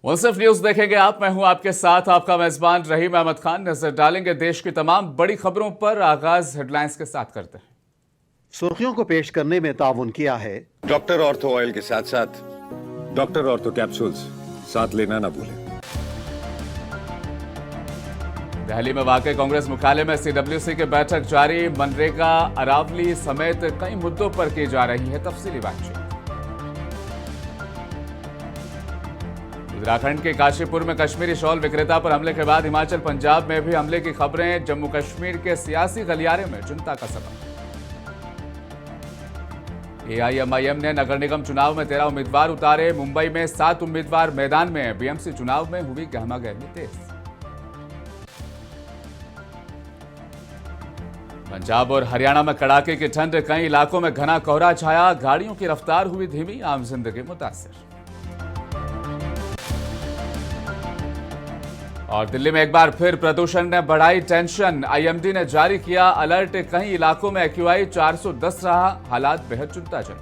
मुंसिफ news देखेंगे आप। मैं हूं आपके साथ आपका मेजबान रहीम अहमद खान। नजर डालेंगे देश की तमाम बड़ी खबरों पर। आगाज हेडलाइंस के साथ करते हैं। सुर्खियों को पेश करने में ताउन किया है डॉक्टर ऑर्थो ऑयल के साथ साथ डॉक्टर ऑर्थो कैप्सूल्स साथ लेना ना भूलें। दिल्ली में वाकई कांग्रेस मुख्यालय में सीडब्ल्यूसी की बैठक जारी। मनरेगा, अरावली समेत कई मुद्दों पर की जा रही है तफसीली बातचीत। उत्तराखंड के काशीपुर में कश्मीरी शॉल विक्रेता पर हमले के बाद हिमाचल पंजाब में भी हमले की खबरें। जम्मू कश्मीर के सियासी गलियारे में चिंता का सबब। एआईएमआईएम ने नगर निगम चुनाव में 13 उम्मीदवार उतारे। मुंबई में 7 उम्मीदवार मैदान में। बीएमसी चुनाव में हुई गहमागहमी तेज। पंजाब और हरियाणा में कड़ाके की ठंड, कई इलाकों में घना कोहरा छाया। गाड़ियों की रफ्तार हुई धीमी, आम जिंदगी मुतासिर। और दिल्ली में एक बार फिर प्रदूषण ने बढ़ाई टेंशन। आईएमडी ने जारी किया अलर्ट। कई इलाकों में एक्यूआई 410 रहा। हालात बेहद चिंताजनक।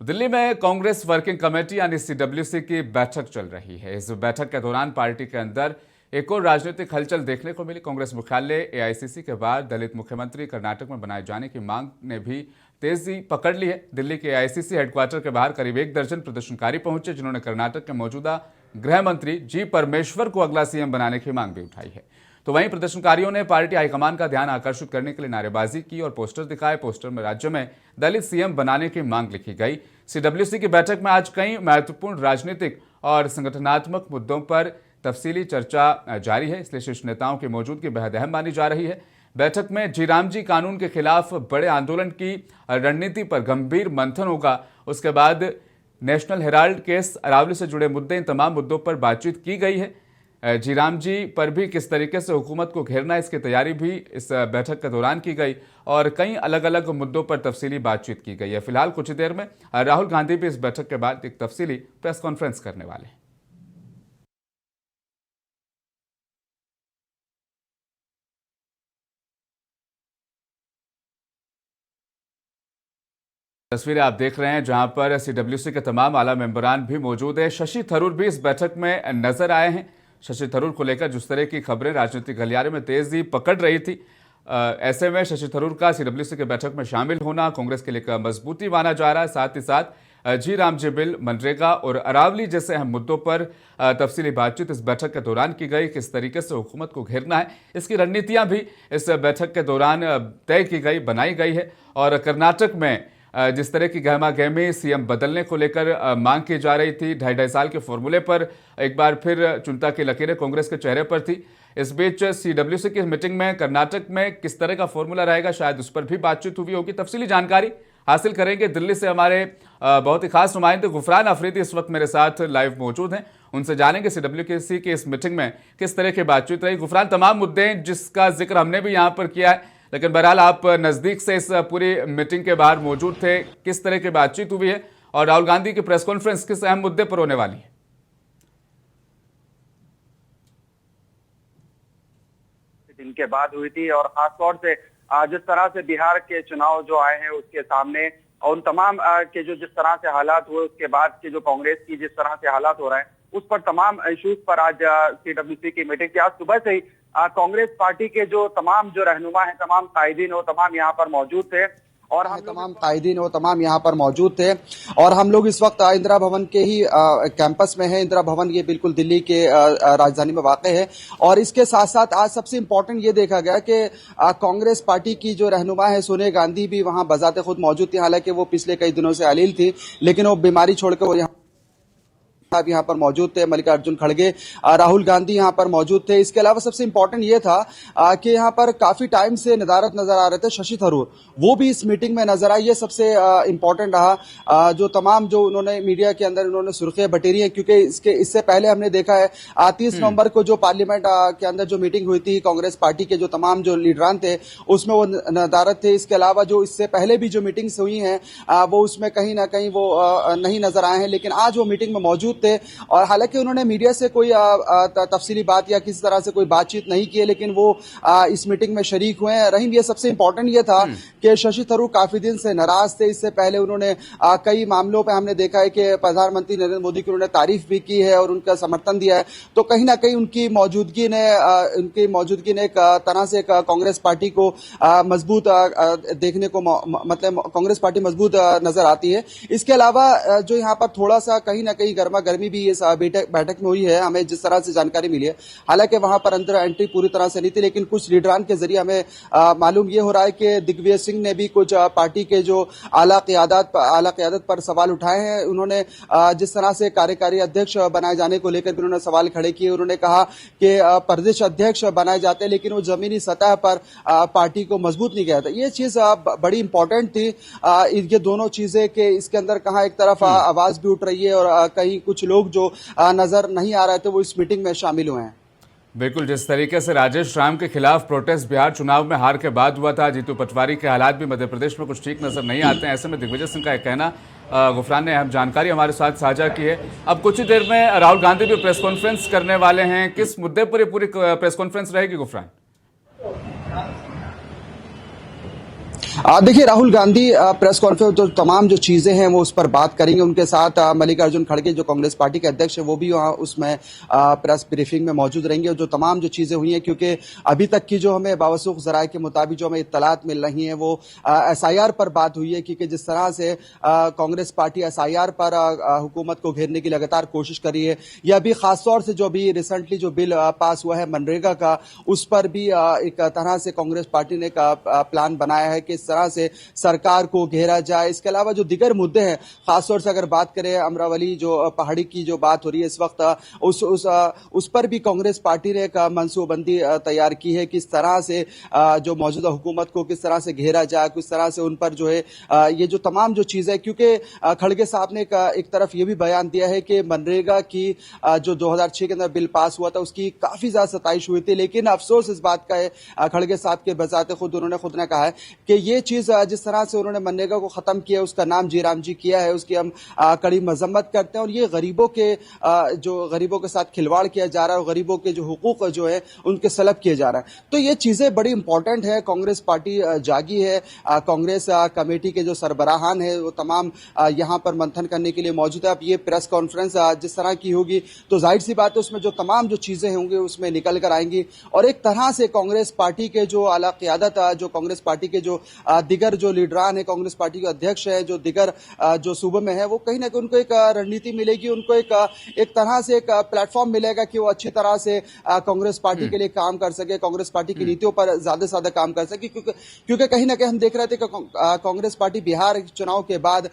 दिल्ली में कांग्रेस वर्किंग कमेटी यानी सीडब्ल्यूसी की बैठक चल रही है। इस बैठक के दौरान पार्टी के अंदर एक और राजनीतिक हलचल देखने को मिली। कांग्रेस मुख्यालय एआईसीसी के बाद दलित मुख्यमंत्री कर्नाटक में बनाए जाने की मांग ने भी तेजी पकड़ ली है। दिल्ली के एआईसीसी हेडक्वार्टर के बाहर करीब 1 दर्जन प्रदर्शनकारी पहुंचे, जिन्होंने कर्नाटक के मौजूदा गृह मंत्री जी परमेश्वर को अगला सीएम बनाने की मांग भी उठाई है। तो वहीं प्रदर्शनकारियों ने पार्टी हाईकमान का ध्यान आकर्षित करने के लिए नारेबाजी की और पोस्टर दिखाए। पोस्टर में राज्य में दलित सीएम बनाने की मांग लिखी गई। सीडब्ल्यूसी की बैठक में आज कई महत्वपूर्ण राजनीतिक और संगठनात्मक मुद्दों पर तफसीली चर्चा जारी है, इसलिए शीर्ष नेताओं की मौजूदगी बेहद अहम मानी जा रही है। बैठक में जीरामजी कानून के खिलाफ बड़े आंदोलन की रणनीति पर गंभीर मंथन होगा। उसके बाद नेशनल हेराल्ड केस, अरावली से जुड़े मुद्दे, इन तमाम मुद्दों पर बातचीत की गई है। जीरामजी पर भी किस तरीके से हुकूमत को घेरना है, इसकी तैयारी भी इस बैठक के दौरान की गई और कई अलग अलग मुद्दों पर तफसीली बातचीत की गई है। फिलहाल कुछ ही देर में राहुल गांधी भी इस बैठक के बाद एक तफसीली प्रेस कॉन्फ्रेंस करने वाले हैं। तस्वीरें आप देख रहे हैं जहां पर सीडब्ल्यूसी के तमाम आला मेंबरान भी मौजूद हैं। शशि थरूर भी इस बैठक में नजर आए हैं। शशि थरूर को लेकर जिस तरह की खबरें राजनीतिक गलियारे में तेजी पकड़ रही थी, ऐसे में शशि थरूर का सीडब्ल्यूसी की बैठक में शामिल होना कांग्रेस के लिए मजबूती माना जा रहा है। साथ ही साथ जी रामजी बिल, मनरेगा और अरावली जैसे अहम मुद्दों पर तफसीली बातचीत इस बैठक के दौरान की गई। किस तरीके से हुकूमत को घेरना है, इसकी रणनीतियां भी इस बैठक के दौरान तय की गई, बनाई गई है। और कर्नाटक में जिस तरह की गहमा-गहमी सीएम बदलने को लेकर मांग की जा रही थी, 2.5 साल के फॉर्मूले पर एक बार फिर चिंता की लकीरें कांग्रेस के चेहरे पर थी। इस बीच सीडब्ल्यूसी की मीटिंग में कर्नाटक में किस तरह का फॉर्मूला रहेगा, शायद उस पर भी बातचीत हुई होगी। तफसीली जानकारी हासिल करेंगे। दिल्ली से हमारे बहुत ही खास नुमाइंदे गुफरान अफरीदी इस वक्त मेरे साथ लाइव मौजूद हैं। उनसे जानेंगे सीडब्ल्यूसी की इस मीटिंग में किस तरह की बातचीत रही। गुफरान, तमाम मुद्दे जिसका जिक्र हमने भी यहाँ पर किया है, लेकिन बहरहाल आप नजदीक से इस पूरी मीटिंग के बाहर मौजूद थे, किस तरह की बातचीत हुई है और राहुल गांधी की प्रेस कॉन्फ्रेंस किस अहम मुद्दे पर होने वाली है? दिन के बाद हुई थी और खासतौर से जिस तरह से बिहार के चुनाव जो आए हैं उसके सामने और उन तमाम के जो जिस तरह से हालात हुए उसके बाद के जो कांग्रेस की जिस तरह से हालात हो रहे हैं उस पर तमाम इश्यूज पर आज सीडब्ल्यूसी की मीटिंग थी। आज सुबह से ही कांग्रेस पार्टी के जो तमाम जो रहनुमा हैं, तमाम कायदीन वो तमाम यहाँ पर मौजूद थे और तमाम यहाँ पर मौजूद थे। और हम लोग इस वक्त इंदिरा भवन के ही कैंपस में हैं। इंदिरा भवन ये बिल्कुल दिल्ली के राजधानी में वाक़ है। और इसके साथ साथ आज सबसे इम्पोर्टेंट ये देखा गया कि कांग्रेस पार्टी की जो रहनुमा है सोनिया गांधी भी वहाँ बजाते खुद मौजूद थी। हालांकि वो पिछले कई दिनों से अलील थी, लेकिन वो बीमारी छोड़कर वो यहाँ पर मौजूद थे। मल्लिकार्जुन खड़गे, राहुल गांधी यहाँ पर मौजूद थे। इसके अलावा सबसे इंपॉर्टेंट ये था कि यहाँ पर काफी टाइम से नदारत नजर आ रहे थे शशि थरूर, वो भी इस मीटिंग में नजर आए। ये सबसे इंपॉर्टेंट रहा। जो तमाम जो उन्होंने मीडिया के अंदर उन्होंने सुर्खियां बटेरी हैं, क्योंकि इससे पहले हमने देखा है 30 नवंबर को जो पार्लियामेंट के अंदर जो मीटिंग हुई थी कांग्रेस पार्टी के जो तमाम जो लीडरान थे उसमें वो नदारत थे। इसके अलावा जो इससे पहले भी जो मीटिंग्स हुई हैं वो उसमें कहीं ना कहीं वो नहीं नजर आए हैं, लेकिन आज वो मीटिंग में मौजूद थे। और हालांकि उन्होंने मीडिया से कोई तफसीली बात या किसी तरह से कोई बातचीत नहीं की है, लेकिन वो इस मीटिंग में शरीक हुए हैं। रहीम, ये सबसे इंपॉर्टेंट ये था कि शशि थरूर काफी दिन से नाराज थे। इससे पहले उन्होंने कई मामलों पर हमने देखा है कि प्रधानमंत्री नरेंद्र मोदी की उन्होंने तारीफ भी की है और उनका समर्थन दिया है। तो कहीं ना कहीं उनकी मौजूदगी ने एक तरह से कांग्रेस पार्टी को मजबूत देखने को मतलब कांग्रेस पार्टी मजबूत नजर आती है। इसके अलावा जो यहाँ पर थोड़ा सा कहीं ना कहीं गर्मा गर्मी भी इस बैठक में हुई है, हमें जिस तरह से जानकारी मिली है। हालांकि वहां पर अंदर एंट्री पूरी तरह से नहीं थी, लेकिन कुछ लीडरान के जरिए हमें मालूम ये हो रहा है कि दिग्विजय सिंह ने भी कुछ पार्टी के जो आला क़यादत पर सवाल उठाए हैं। उन्होंने जिस तरह से कार्यकारी अध्यक्ष बनाए जाने को लेकर भी उन्होंने सवाल खड़े किए। उन्होंने कहा कि प्रदेश अध्यक्ष बनाए जाते हैं, लेकिन वो जमीनी सतह पर पार्टी को मजबूत नहीं किया था। ये चीज बड़ी इंपॉर्टेंट थी। ये दोनों चीजें कि इसके अंदर कहाँ एक तरफ आवाज भी उठ रही है और कहीं कुछ लोग जो नजर नहीं आ रहे थे वो इस मीटिंग में शामिल हुए हैं। बिल्कुल, जिस तरीके से राजेश राम के खिलाफ प्रोटेस्ट बिहार चुनाव में हार के बाद हुआ था, जीतू पटवारी के हालात भी मध्य प्रदेश में कुछ ठीक नजर नहीं आते हैं। ऐसे में दिग्विजय सिंह का एक कहना, गुफरान ने अहम जानकारी हमारे साथ साझा की है। अब कुछ ही देर में राहुल गांधी भी प्रेस कॉन्फ्रेंस करने वाले हैं। किस मुद्दे पर ये पूरी प्रेस कॉन्फ्रेंस रहेगी, गुफरान? देखिए, राहुल गांधी प्रेस कॉन्फ्रेंस तो तमाम जो चीजें हैं वो उस पर बात करेंगे। उनके साथ मल्लिकार्जुन खड़गे जो कांग्रेस पार्टी के अध्यक्ष है वो भी वहाँ उसमें प्रेस ब्रीफिंग में मौजूद रहेंगे। और जो तमाम जो चीजें हुई हैं, क्योंकि अभी तक की जो हमें बावसूख जराये के मुताबिक जो हमें इत्तलात मिल रही हैं वो SIR पर बात हुई है। क्योंकि जिस तरह से कांग्रेस पार्टी SIR पर हुकूमत को घेरने की लगातार कोशिश कर रही है, या अभी खासतौर से जो अभी रिसेंटली जो बिल पास हुआ है मनरेगा का, उस पर भी एक तरह से कांग्रेस पार्टी ने प्लान बनाया है कि इस तरह से सरकार को घेरा जाए। इसके अलावा जो दिगर मुद्दे हैं, खासतौर से अगर बात करें अमरावली जो पहाड़ी की जो बात हो रही है इस वक्त, उस पर भी कांग्रेस पार्टी ने एक मनसूबबंदी तैयार की है। किस तरह से जो मौजूदा हुकूमत को किस तरह से घेरा जाए, किस तरह से उन पर जो है ये जो तमाम जो चीजें, क्योंकि खड़गे साहब ने एक तरफ ये भी बयान दिया है कि मनरेगा की जो 2006 के अंदर बिल पास हुआ था उसकी काफी ज्यादा सताइश हुई थी। लेकिन अफसोस इस बात का है, खड़गे साहब के बजाते खुद उन्होंने कहा है कि ये चीज जिस तरह से उन्होंने मनरेगा को खत्म किया, उसका नाम जयराम जी किया है, उसकी हम कड़ी मजम्मत करते हैं। और ये गरीबों के साथ खिलवाड़ किया जा रहा है और गरीबों के जो हुकूक जो है उनके सलब किए जा रहा है। तो ये चीजें बड़ी इंपॉर्टेंट है। कांग्रेस पार्टी जागी है। कांग्रेस कमेटी के जो सरबराहान है वो तमाम यहाँ पर मंथन करने के लिए मौजूद है। अब ये प्रेस कॉन्फ्रेंस जिस तरह की होगी तो जाहिर सी बात है उसमें जो तमाम जो चीजें होंगी उसमें निकल कर आएंगी। और एक तरह से कांग्रेस पार्टी के जो आला क़यादत, जो कांग्रेस पार्टी के जो दिगर जो लीडरान है, कांग्रेस पार्टी के अध्यक्ष है, जो दिगर जो सूबे में है, वो कहीं ना कहीं उनको एक रणनीति मिलेगी, उनको एक तरह से एक प्लेटफॉर्म मिलेगा कि वो अच्छी तरह से कांग्रेस पार्टी के लिए काम कर सके, कांग्रेस पार्टी की नीतियों पर ज्यादा से ज्यादा काम कर सके। क्योंकि कहीं ना कहीं हम देख रहे थे कि कांग्रेस पार्टी बिहार चुनाव के बाद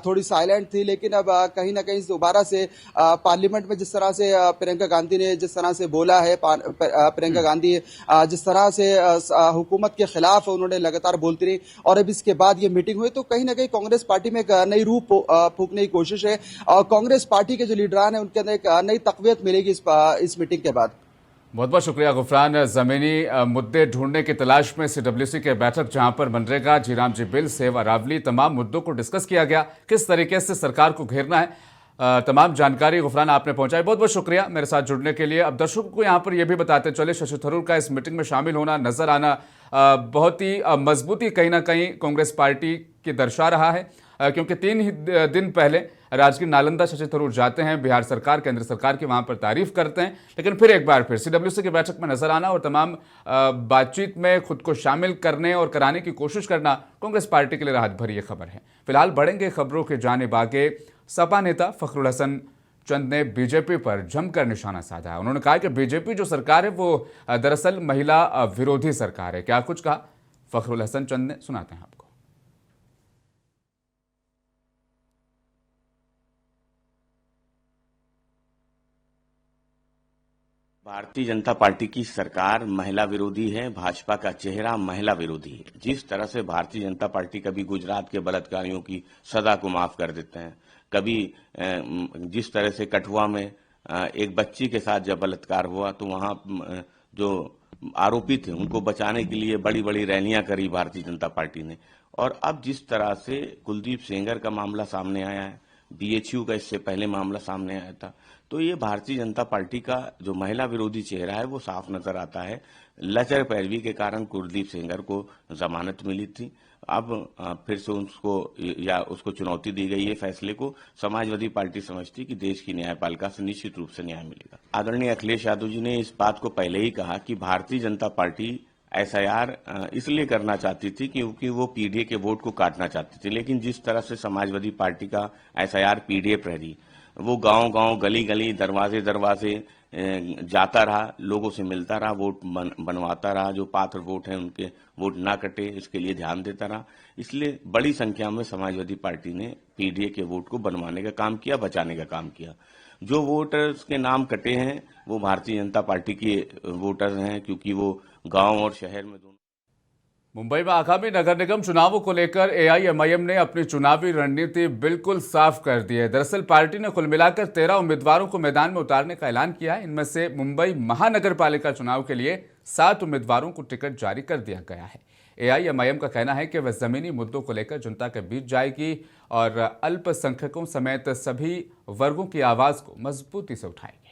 थोड़ी साइलेंट थी, लेकिन अब कहीं ना कहीं दोबारा से पार्लियामेंट में जिस तरह से प्रियंका गांधी ने जिस तरह से बोला है, प्रियंका गांधी जिस तरह से हुकूमत के खिलाफ उन्होंने लगातार बोलती रही, और अब इसके बाद ये मीटिंग हुई, तो कहीं ना कहीं कांग्रेस पार्टी में एक नई रूह फूंकने की कोशिश है और कांग्रेस पार्टी के जो लीडरान है उनके अंदर एक नई तकवीत मिलेगी इस मीटिंग के बाद। बहुत बहुत शुक्रिया गुफरान। जमीनी मुद्दे ढूंढने की तलाश में CWC के बैठक, जहां पर मनरेगा, जयराम जी बिल, सेव अरावली, तमाम मुद्दों को डिस्कस किया गया, किस तरीके से सरकार को घेरना है, तमाम जानकारी गुफरान आपने पहुंचाई। बहुत बहुत शुक्रिया मेरे साथ जुड़ने के लिए। अब दर्शकों को यहां पर यह भी बताते चले, शशि थरूर का इस मीटिंग में शामिल होना, नजर आना बहुत ही मजबूती कहीं ना कहीं कांग्रेस पार्टी की दर्शा रहा है। क्योंकि 3 ही दिन पहले राजगीर नालंदा शशि थरूर जाते हैं, बिहार सरकार, केंद्र सरकार की वहां पर तारीफ करते हैं, लेकिन फिर एक बार फिर CWC की बैठक में नजर आना और तमाम बातचीत में खुद को शामिल करने और कराने की कोशिश करना कांग्रेस पार्टी के लिए राहत भरी खबर है। फिलहाल बढ़ेंगे खबरों के जानिब आगे। सपा नेता फखरुल हसन चंद ने बीजेपी पर जमकर निशाना साधा है। उन्होंने कहा कि बीजेपी जो सरकार है वो दरअसल महिला विरोधी सरकार है। क्या कुछ कहा फखरुल हसन चंद ने, सुनाते हैं आपको। भारतीय जनता पार्टी की सरकार महिला विरोधी है, भाजपा का चेहरा महिला विरोधी है। जिस तरह से भारतीय जनता पार्टी कभी गुजरात के बलात्कारियों की सजा को माफ कर देते हैं, कभी जिस तरह से कठुआ में एक बच्ची के साथ जब बलात्कार हुआ तो वहां जो आरोपी थे उनको बचाने के लिए बड़ी बड़ी रैलियां करी भारतीय जनता पार्टी ने। और अब जिस तरह से कुलदीप सेंगर का मामला सामने आया है, बीएचयू का इससे पहले मामला सामने आया था। तो ये भारतीय जनता पार्टी का जो महिला विरोधी चेहरा है वो साफ नजर आता है। लचर पैरवी के कारण कुलदीप सेंगर को जमानत मिली थी, अब फिर से उसको चुनौती दी गई है। फैसले को समाजवादी पार्टी समझती कि देश की न्यायपालिका से निश्चित रूप से न्याय मिलेगा। आदरणीय अखिलेश यादव जी ने इस बात को पहले ही कहा कि भारतीय जनता पार्टी एसआईआर इसलिए करना चाहती थी क्योंकि वो पीडीए के वोट को काटना चाहती थी, लेकिन जिस तरह से समाजवादी पार्टी का एसआईआर पीडीए प्रहरी वो गांव-गांव, गली-गली, दरवाजे-दरवाजे जाता रहा, लोगों से मिलता रहा, वोट बनवाता रहा, जो पात्र वोट हैं उनके वोट ना कटे इसके लिए ध्यान देता रहा। इसलिए बड़ी संख्या में समाजवादी पार्टी ने पीडीए के वोट को बनवाने का काम किया, बचाने का काम किया। जो वोटर्स के नाम कटे हैं वो भारतीय जनता पार्टी के वोटर्स हैं, क्योंकि वो गांव और शहर में दोनों। मुंबई में आगामी नगर निगम चुनावों को लेकर एआईएमआईएम ने अपनी चुनावी रणनीति बिल्कुल साफ कर दी है। दरअसल पार्टी ने कुल मिलाकर 13 उम्मीदवारों को मैदान में उतारने का ऐलान किया है। इनमें से मुंबई महानगर पालिका चुनाव के लिए 7 उम्मीदवारों को टिकट जारी कर दिया गया है। एआईएमआईएम का कहना है कि वह जमीनी मुद्दों को लेकर जनता के बीच जाएगी और अल्पसंख्यकों समेत सभी वर्गों की आवाज को मजबूती से उठाएगी।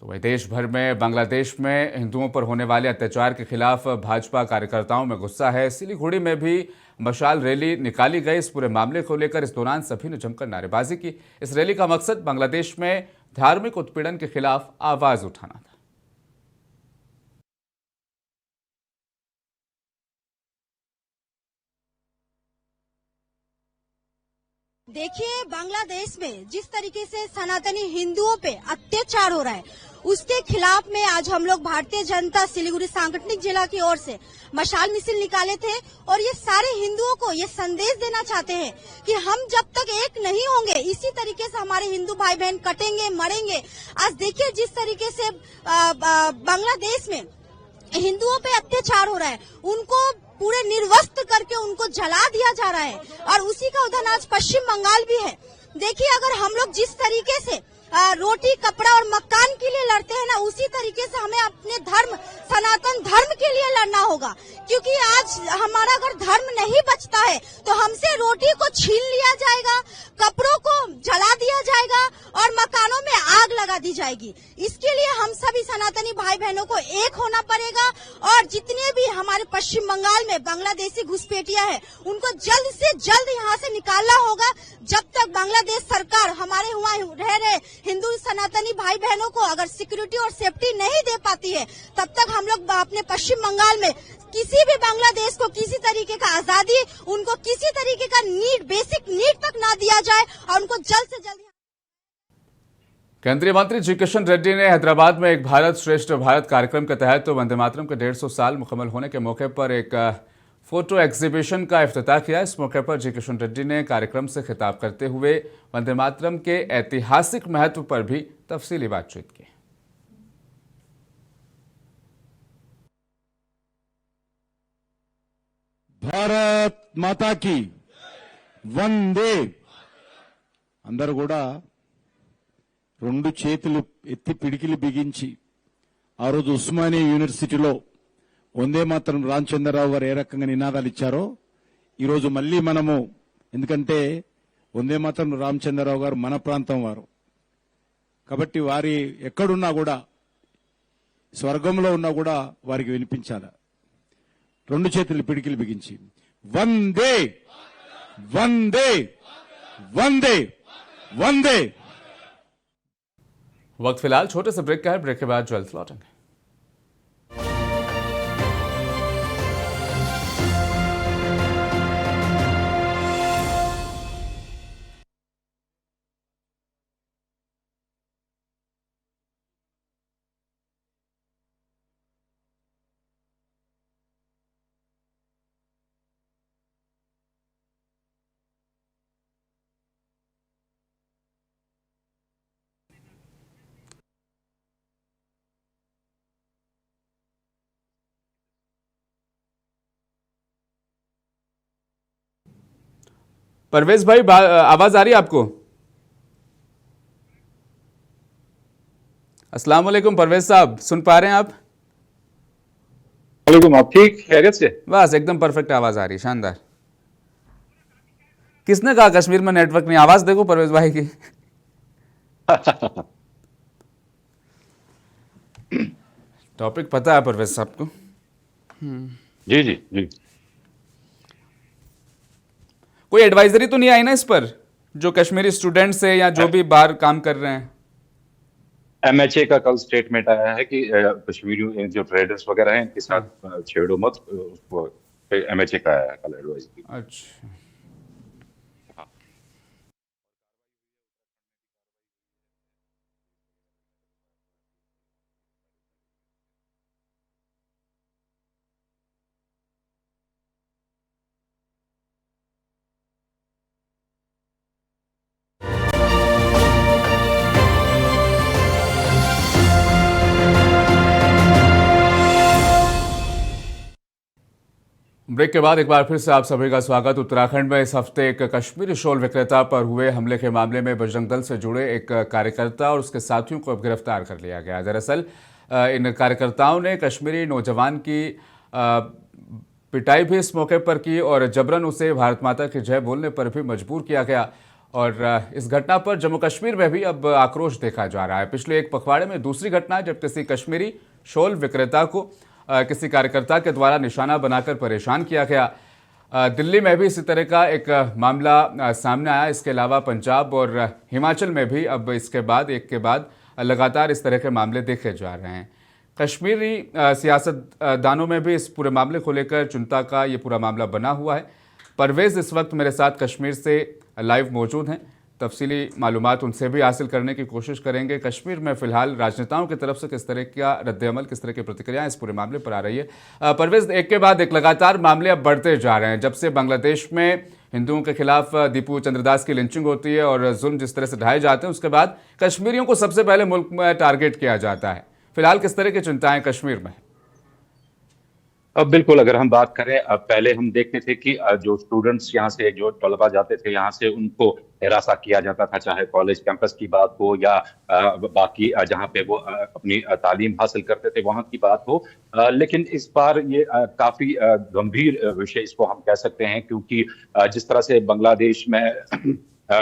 तो वही देश भर में बांग्लादेश में हिंदुओं पर होने वाले अत्याचार के खिलाफ भाजपा कार्यकर्ताओं में गुस्सा है। सिलीगुड़ी में भी मशाल रैली निकाली गई इस पूरे मामले को लेकर। इस दौरान सभी ने जमकर नारेबाजी की। इस रैली का मकसद बांग्लादेश में धार्मिक उत्पीड़न के खिलाफ आवाज उठाना था। देखिए, बांग्लादेश में जिस तरीके से सनातनी हिंदुओं पे अत्याचार हो रहा है उसके खिलाफ में आज हम लोग भारतीय जनता सिलीगुड़ी सांगठनिक जिला की ओर से मशाल मिছিল निकाले थे और ये सारे हिंदुओं को ये संदेश देना चाहते हैं कि हम जब तक एक नहीं होंगे इसी तरीके से हमारे हिंदू भाई बहन कटेंगे, मरेंगे। आज देखिए जिस तरीके से बांग्लादेश में हिंदुओं पे अत्याचार हो रहा है, उनको पूरे निर्वस्त्र करके उनको जला दिया जा रहा है और उसी का उदाहरण आज पश्चिम बंगाल भी है। देखिए, अगर हम लोग जिस तरीके से रोटी, कपड़ा और मकान के लिए लड़ते हैं ना, उसी तरीके से हमें अपने धर्म, सनातन धर्म के लिए लड़ना होगा। क्योंकि आज हमारा अगर धर्म नहीं बचता है तो हमसे रोटी को छीन लिया जाएगा, कपड़ों को जला दिया जाएगा और मकानों में आग लगा दी जाएगी। इसके लिए हम सभी सनातनी भाई बहनों को एक होना पड़ेगा और जितने भी हमारे पश्चिम बंगाल में बांग्लादेशी घुसपैठिया है उनको जल्द से जल्द यहाँ से निकालना होगा। जब तक बांग्लादेश सरकार हमारे वहाँ रह रहे हिंदू सनातनी भाई बहनों को अगर सिक्योरिटी और सेफ्टी नहीं दे पाती है, तब तक हम लोग अपने पश्चिम बंगाल में किसी भी बांग्लादेश को किसी तरीके का आजादी, उनको किसी तरीके का बेसिक नीड तक ना दिया जाए और उनको जल्द से जल्द। केंद्रीय मंत्री जी किशन रेड्डी ने हैदराबाद में एक भारत श्रेष्ठ भारत कार्यक्रम के तहत वंदे मातरम के 150 साल मुकम्मल होने के मौके पर एक फोटो एग्जीबिशन का इफ्तिताह किया। इस मौके पर जी किशन रेड्डी ने कार्यक्रम से खिताब करते हुए वंदे मातरम के ऐतिहासिक महत्व पर भी तफसीली बातचीत की। భారత్ మాతాకి వందే అందరూ కూడా రెండు చేతులు ఎత్తి పిడికిలి బిగించి ఆ రోజు ఉస్మానియా యూనివర్సిటీలో వందే మాతరం రామచంద్రరావు గారు ఏ రకంగా నినాదాలు ఇచ్చారో ఈ రోజు మళ్ళీ మనము, ఎందుకంటే వందే మాతరం రామచంద్రరావు గారు మన ప్రాంతం వారు కాబట్టి వారి ఎక్కడున్నా కూడా స్వర్గంలో ఉన్నా కూడా వారికి వినిపించాలి। రెండు చేతులు పిడికిలు బిగించి వందే వందే వందే వందే। वक्त फिलहाल छोटे से ब्रेक का है। ब्रेक के बाद जल्द लौटेंगे। परवेज भाई, आवाज आ रही है आपको? अस्सलाम वालेकुम परवेज साहब, सुन पा रहे हैं आप? वालेकुम, आप ठीक खैरियत से? बस एकदम परफेक्ट आवाज आ रही, शानदार। किसने कहा कश्मीर में नेटवर्क नहीं? आवाज देखो परवेज भाई की। टॉपिक पता है परवेज साहब को? जी जी जी। कोई एडवाइजरी तो नहीं आई ना इस पर, जो कश्मीरी स्टूडेंट्स है या जो भी बाहर काम कर रहे हैं? एमएचए का कल स्टेटमेंट आया है कि कश्मीरी जो ट्रेडर्स वगैरह हैं इनके साथ छेड़ो मत, उसको एमएचए का आया है कल एडवाइजरी। अच्छा, ब्रेक के बाद एक बार फिर से आप सभी का स्वागत। उत्तराखंड में इस हफ्ते एक कश्मीरी शॉल विक्रेता पर हुए हमले के मामले में बजरंग दल से जुड़े एक कार्यकर्ता और उसके साथियों को अब गिरफ्तार कर लिया गया। दरअसल इन कार्यकर्ताओं ने कश्मीरी नौजवान की पिटाई भी इस मौके पर की और जबरन उसे भारत माता की जय बोलने पर भी मजबूर किया गया। और इस घटना पर जम्मू कश्मीर में भी अब आक्रोश देखा जा रहा है। पिछले एक पखवाड़े में दूसरी घटना जब किसी कश्मीरी शॉल विक्रेता को किसी कार्यकर्ता के द्वारा निशाना बनाकर परेशान किया गया। दिल्ली में भी इसी तरह का एक मामला सामने आया। इसके अलावा पंजाब और हिमाचल में भी अब इसके बाद एक के बाद लगातार इस तरह के मामले देखे जा रहे हैं। कश्मीरी सियासतदानों में भी इस पूरे मामले को लेकर चिंता का ये पूरा मामला बना हुआ है। परवेज इस वक्त मेरे साथ कश्मीर से लाइव मौजूद हैं, तफसीली मालूमात उनसे भी हासिल करने की कोशिश करेंगे। कश्मीर में फिलहाल राजनेताओं की तरफ से किस तरह का रद्द-ए-अमल, किस तरह की प्रतिक्रियाएं इस पूरे मामले पर आ रही है। परवेज, एक के बाद एक लगातार मामले अब बढ़ते जा रहे हैं। जब से बांग्लादेश में हिंदुओं के खिलाफ दीपू चंद्रदास की लिंचिंग होती है और जुल्म जिस तरह से ढाए जाते हैं, उसके बाद कश्मीरियों को सबसे पहले मुल्क में टारगेट किया जाता है। फिलहाल किस तरह की चिंताएं कश्मीर में? अब बिल्कुल, अगर हम बात करें, अब पहले हम देखते थे कि जो स्टूडेंट्स यहाँ से, जो तलबा जाते थे यहाँ से, उनको हिरासा किया जाता था, चाहे कॉलेज कैंपस की बात हो या बाकी जहाँ पे वो अपनी तालीम हासिल करते थे वहाँ की बात हो। लेकिन इस बार ये काफी गंभीर विषय इसको हम कह सकते हैं, क्योंकि जिस तरह से बांग्लादेश में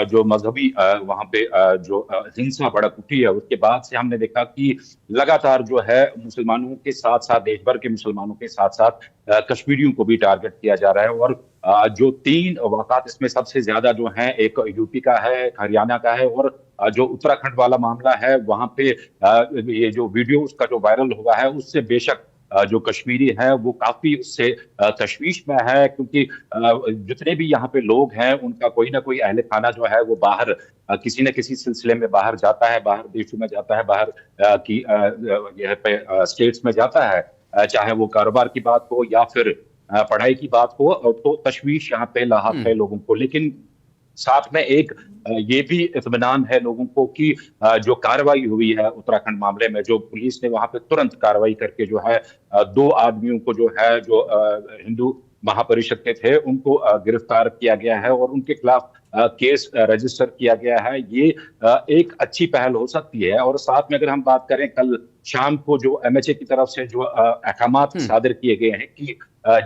जो मजहबी वहां पे जो हिंसा भड़क उठी है, उसके बाद से हमने देखा कि लगातार जो है मुसलमानों के साथ साथ, देश भर के मुसलमानों के साथ साथ कश्मीरियों को भी टारगेट किया जा रहा है। और जो 3 वाक़ात इसमें सबसे ज्यादा जो है, एक यूपी का है, हरियाणा का है, और जो उत्तराखंड वाला मामला है वहां पे ये जो वीडियो उसका जो वायरल हुआ है, उससे बेशक जो कश्मीरी है वो काफी उससे तशवीश में है, क्योंकि जितने भी यहाँ पे लोग हैं उनका कोई ना कोई अहले खाना जो है वो बाहर किसी न किसी सिलसिले में बाहर जाता है, बाहर देशों में जाता है, बाहर की यहाँ पे स्टेट्स में जाता है, चाहे वो कारोबार की बात हो या फिर पढ़ाई की बात हो। तो तशवीश यहाँ पे लाहक है लोगों को। लेकिन साथ में एक ये भी इत्मीनान है लोगों को कि जो कार्रवाई हुई है उत्तराखंड मामले में, जो पुलिस ने वहां पे तुरंत कार्रवाई करके जो है 2 आदमियों को जो है, जो हिंदू महापरिषद के थे, उनको गिरफ्तार किया गया है और उनके खिलाफ केस रजिस्टर किया गया है। ये एक अच्छी पहल हो सकती है। और साथ में अगर हम बात करें, कल शाम को जो एमएचए की तरफ से जो अहकामात सादर किए गए हैं कि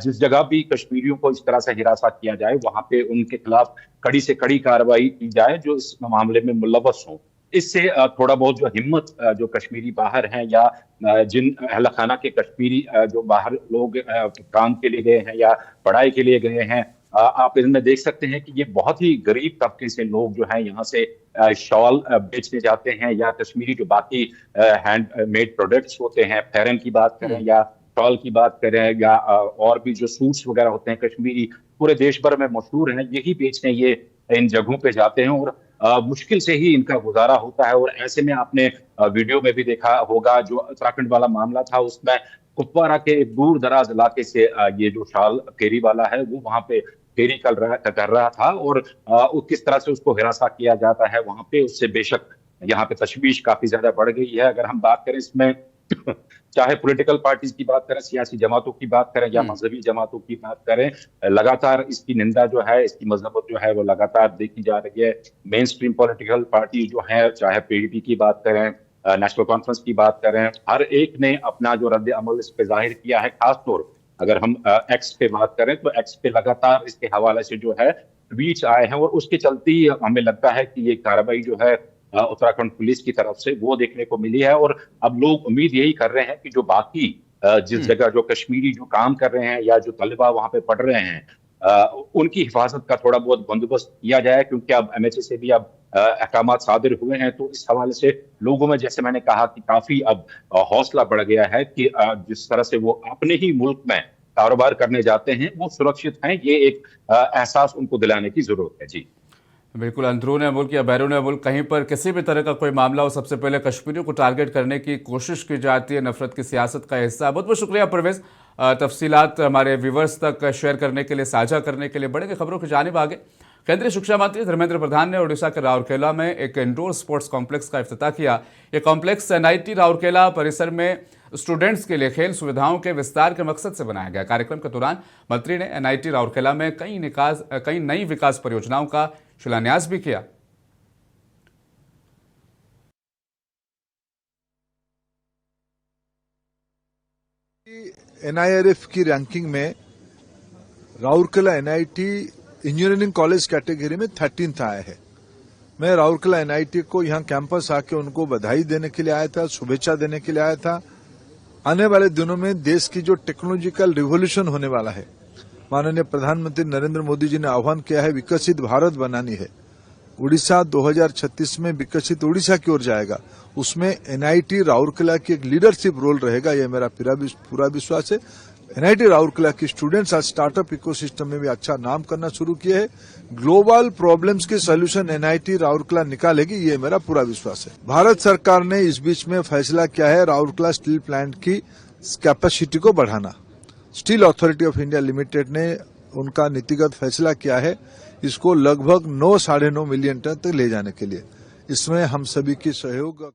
जिस जगह भी कश्मीरियों को इस तरह से हिरासा किया जाए वहां पे उनके खिलाफ कड़ी से कड़ी कार्रवाई की जाए जो इस मामले में मुलव्वस हो। इससे थोड़ा बहुत जो हिम्मत जो कश्मीरी बाहर हैं या जिन अहल खाना के कश्मीरी जो बाहर लोग काम के लिए गए हैं या पढ़ाई के लिए गए हैं, आप इनमें देख सकते हैं कि ये बहुत ही गरीब तबके से लोग जो हैं यहाँ से शॉल बेचने जाते हैं, या कश्मीरी जो बाकी हैंडमेड प्रोडक्ट्स होते हैं, फेरन की बात करें या शॉल की बात करें या और भी जो सूट्स वगैरह होते हैं कश्मीरी, पूरे देश भर में मशहूर हैं, यही बेचने ये इन जगहों पे जाते हैं और मुश्किल से ही इनका गुजारा होता है। और ऐसे में आपने वीडियो में भी देखा होगा, जो उत्तराखंड वाला मामला था उसमें कुपवारा के एक दूर दराज इलाके से ये जो शाल फेरी वाला है वो वहां पे फेरी कर रहा था और किस तरह से उसको हिरासा किया जाता है वहां पे, उससे बेशक यहाँ पे तशवीश काफी ज्यादा बढ़ गई है। अगर हम बात करें इसमें चाहे पॉलिटिकल पार्टीज की बात करें, सियासी जमातों की बात करें या मजहबी जमातों की बात करें, लगातार इसकी निंदा जो है, इसकी मजम्मत जो है वो लगातार देखी जा रही है। मेन स्ट्रीम पॉलिटिकल पार्टी जो है, चाहे पीडीपी की बात करें, नेशनल कॉन्फ्रेंस की बात करें, हर एक ने अपना जो रद्द अमल इस पे जाहिर किया है। खासतौर अगर हम एक्स पे बात करें तो एक्स पे लगातार इसके हवाले से जो है ट्वीट्स आए हैं और उसके चलते ही हमें लगता है कि ये कार्रवाई जो है उत्तराखंड पुलिस की तरफ से वो देखने को मिली है। और अब लोग उम्मीद यही कर रहे हैं कि जो बाकी जिस जगह जो कश्मीरी जो काम कर रहे हैं या जो तलबा वहां पे पढ़ रहे हैं उनकी हिफाजत का थोड़ा बहुत बंदोबस्त किया जाए, क्योंकि अब एमएचए से भी अब अहकाम सादिर हुए हैं। तो इस हवाले से लोगों में, जैसे मैंने कहा, कि काफी अब हौसला बढ़ गया है कि जिस तरह से वो अपने ही मुल्क में कारोबार करने जाते हैं वो सुरक्षित हैं, ये एक एहसास उनको दिलाने की जरूरत है। जी बिल्कुल, अंदरून मुल्क या बैरून मुल्क कहीं पर किसी भी तरह का कोई मामला हो, सबसे पहले कश्मीरियों को टारगेट करने की कोशिश की जाती है, नफरत की सियासत का हिस्सा। बहुत बहुत शुक्रिया परवेज, तफसीलात हमारे व्यूवर्स तक शेयर करने के लिए, साझा करने के लिए। बढ़ेंगे खबरों की जानिब आगे। केंद्रीय शिक्षा मंत्री धर्मेंद्र प्रधान ने ओडिशा के राउरकेला में एक इंडोर स्पोर्ट्स कॉम्प्लेक्स का इफ्तिताह किया। यह कॉम्प्लेक्स एनआईटी राउरकेला परिसर में स्टूडेंट्स के लिए खेल सुविधाओं के विस्तार के मकसद से बनाया गया। कार्यक्रम के दौरान मंत्री ने एनआईटी राउरकेला में कई नई विकास परियोजनाओं का शिलान्यास भी किया। एनआईआरएफ की रैंकिंग में Rourkela NIT engineering college category में 13th आया है। मैं राउरकेला एनआईटी को यहां कैंपस आके उनको बधाई देने के लिए आया था, शुभेच्छा देने के लिए आया था। आने वाले दिनों में देश की जो टेक्नोलॉजिकल रिवोल्यूशन होने वाला है, माननीय प्रधानमंत्री नरेंद्र मोदी जी ने आह्वान किया है, विकसित भारत बनानी है। उड़ीसा 2036 में विकसित उड़ीसा की ओर जाएगा। उसमें एनआईटी राउरकेला की एक लीडरशिप रोल रहेगा, यह मेरा पूरा विश्वास है। एनआईटी राउरकेला की स्टूडेंट्स आज स्टार्टअप इकोसिस्टम में भी अच्छा नाम करना शुरू किए हैं। ग्लोबल प्रॉब्लम्स के सोल्यूशन एनआईटी राउरकेला निकालेगी, ये मेरा पूरा विश्वास है। भारत सरकार ने इस बीच में फैसला किया है राउरकेला स्टील प्लांट की कैपेसिटी को बढ़ाना। Steel authority of India limited ने उनका नीतिगत फैसला किया है इसको लगभग 9-9.5 मिलियन टन तक ले जाने के लिए। इसमें हम सभी की सहयोग।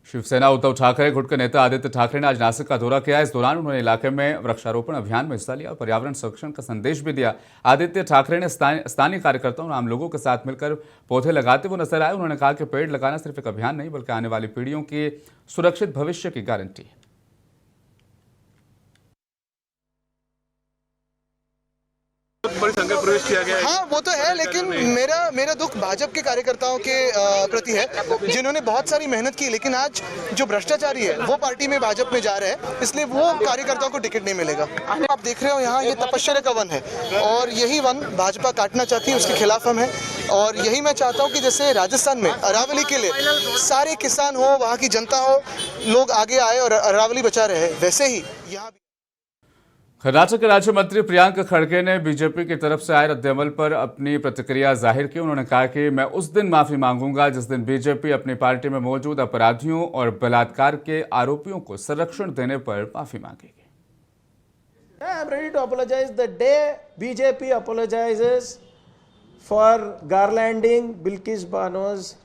शिवसेना उद्धव ठाकरे गुट के नेता आदित्य ठाकरे ने आज नासिक का दौरा किया। इस दौरान उन्होंने इलाके में वृक्षारोपण अभियान में हिस्सा लिया और पर्यावरण संरक्षण का संदेश भी दिया। आदित्य ठाकरे ने स्थानीय कार्यकर्ताओं और आम लोगों के साथ मिलकर पौधे लगाते हुए नजर आए। उन्होंने कहा कि पेड़ लगाना सिर्फ एक अभियान नहीं बल्कि आने वाली पीढ़ियों की सुरक्षित भविष्य की गारंटी है। बड़ी संघ में प्रवेश किया गया है। हाँ वो तो है, लेकिन मेरा दुख भाजपा के कार्यकर्ताओं के प्रति है, जिन्होंने बहुत सारी मेहनत की, लेकिन आज जो भ्रष्टाचारी है वो पार्टी में भाजपा में जा रहे हैं, इसलिए वो कार्यकर्ताओं को टिकट नहीं मिलेगा। आप देख रहे हो यहाँ ये तपस्या का वन है और यही वन भाजपा काटना चाहती है, उसके खिलाफ हम है। और यही मैं चाहता हूँ कि जैसे राजस्थान में अरावली के लिए सारे किसान हो, वहाँ की जनता हो, लोग आगे आए और अरावली बचा रहे, वैसे ही यहाँ। कर्नाटक के राज्य मंत्री प्रियंक खड़गे ने बीजेपी की तरफ से आए रद्दअमल पर अपनी प्रतिक्रिया जाहिर की। उन्होंने कहा कि मैं उस दिन माफी मांगूंगा जिस दिन बीजेपी अपनी पार्टी में मौजूद अपराधियों और बलात्कार के आरोपियों को संरक्षण देने पर माफी मांगेगी। I am ready to apologize the day BJP apologizes for garlanding Bilkis Banu's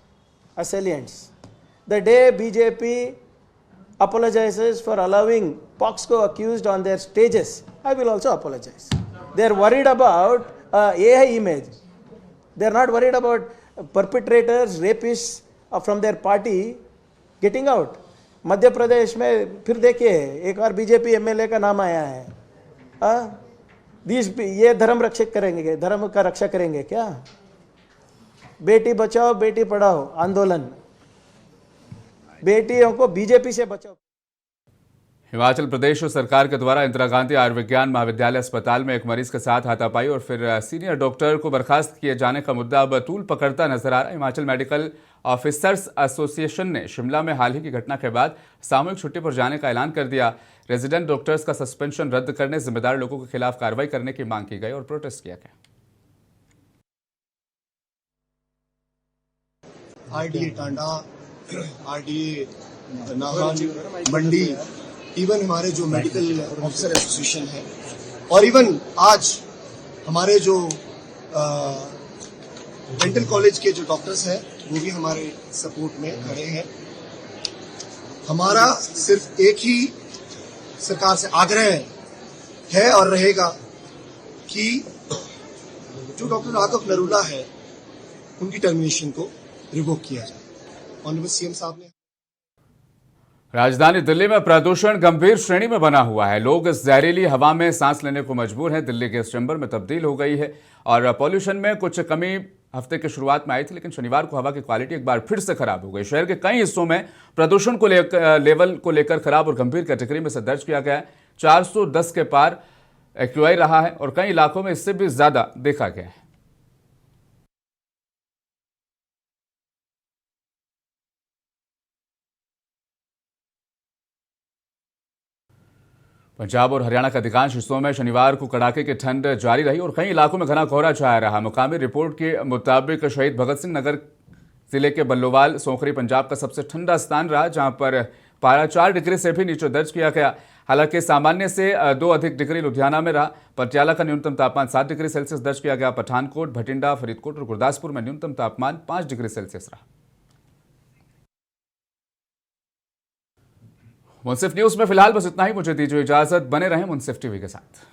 assailants. The day BJP apologizes for allowing POXCO accused on their stages, I will also apologize. They are worried about AI image. They are not worried about perpetrators, rapists from their party getting out. Madhya Pradesh में फिर देखिए एक और BJP MLA का नाम आया है। ये धर्म रक्षक करेंगे, धर्म का रक्षा करेंगे क्या? बेटी बचाओ बेटी पढ़ाओ आंदोलन, बेटियों को बीजेपी से बचाओ। हिमाचल प्रदेश सरकार के द्वारा इंदिरा गांधी आयुर्विज्ञान महाविद्यालय अस्पताल में एक मरीज के साथ हाथापाई और फिर सीनियर डॉक्टर को बर्खास्त किए जाने का मुद्दा अब तूल पकड़ता नजर आ रहा है। हिमाचल मेडिकल ऑफिसर्स एसोसिएशन ने शिमला में हाल ही की घटना के बाद सामूहिक छुट्टी पर जाने का ऐलान कर दिया। रेजिडेंट डॉक्टर्स का सस्पेंशन रद्द करने, जिम्मेदार लोगों के खिलाफ कार्रवाई करने की मांग की गई और प्रोटेस्ट किया गया। आरडीए टांडा, आरडीए नाहन, मंडी, इवन हमारे जो मेडिकल ऑफिसर एसोसिएशन है और इवन आज हमारे जो डेंटल कॉलेज के जो डॉक्टर्स हैं वो भी हमारे सपोर्ट में खड़े हैं। हमारा सिर्फ एक ही सरकार से आग्रह है और रहेगा कि जो डॉक्टर आकफ नरूला है उनकी टर्मिनेशन को रिवोक किया जाए। ऑनरेबल सीएम साहब ने राजधानी दिल्ली में प्रदूषण गंभीर श्रेणी में बना हुआ है। लोग इस जहरीली हवा में सांस लेने को मजबूर हैं। दिल्ली गैस चैम्बर में तब्दील हो गई है और पॉल्यूशन में कुछ कमी हफ्ते की शुरुआत में आई थी, लेकिन शनिवार को हवा की क्वालिटी एक बार फिर से खराब हो गई। शहर के कई हिस्सों में प्रदूषण को लेवल को लेकर खराब और गंभीर कैटेगरी में से दर्ज किया गया है। 410 के पार एक्यूआई रहा है और कई इलाकों में इससे भी ज्यादा देखा गया है। पंजाब और हरियाणा के अधिकांश हिस्सों में शनिवार को कड़ाके की ठंड जारी रही और कई इलाकों में घना कोहरा छाया रहा। मुकामी रिपोर्ट के मुताबिक शहीद भगत सिंह नगर जिले के बल्लोवाल सोखरी पंजाब का सबसे ठंडा स्थान रहा, जहां पर पारा 4 डिग्री से भी नीचे दर्ज किया गया। हालांकि सामान्य से 2 अधिक डिग्री लुधियाना में रहा। पटियाला का न्यूनतम तापमान 7 डिग्री सेल्सियस दर्ज किया गया। पठानकोट, भटिंडा, फरीदकोट और गुरदासपुर में न्यूनतम तापमान 5 डिग्री सेल्सियस रहा। मुंसिफ न्यूज में फिलहाल बस इतना ही। मुझे दीजिए इजाजत, बने रहें मुंसिफ टीवी के साथ।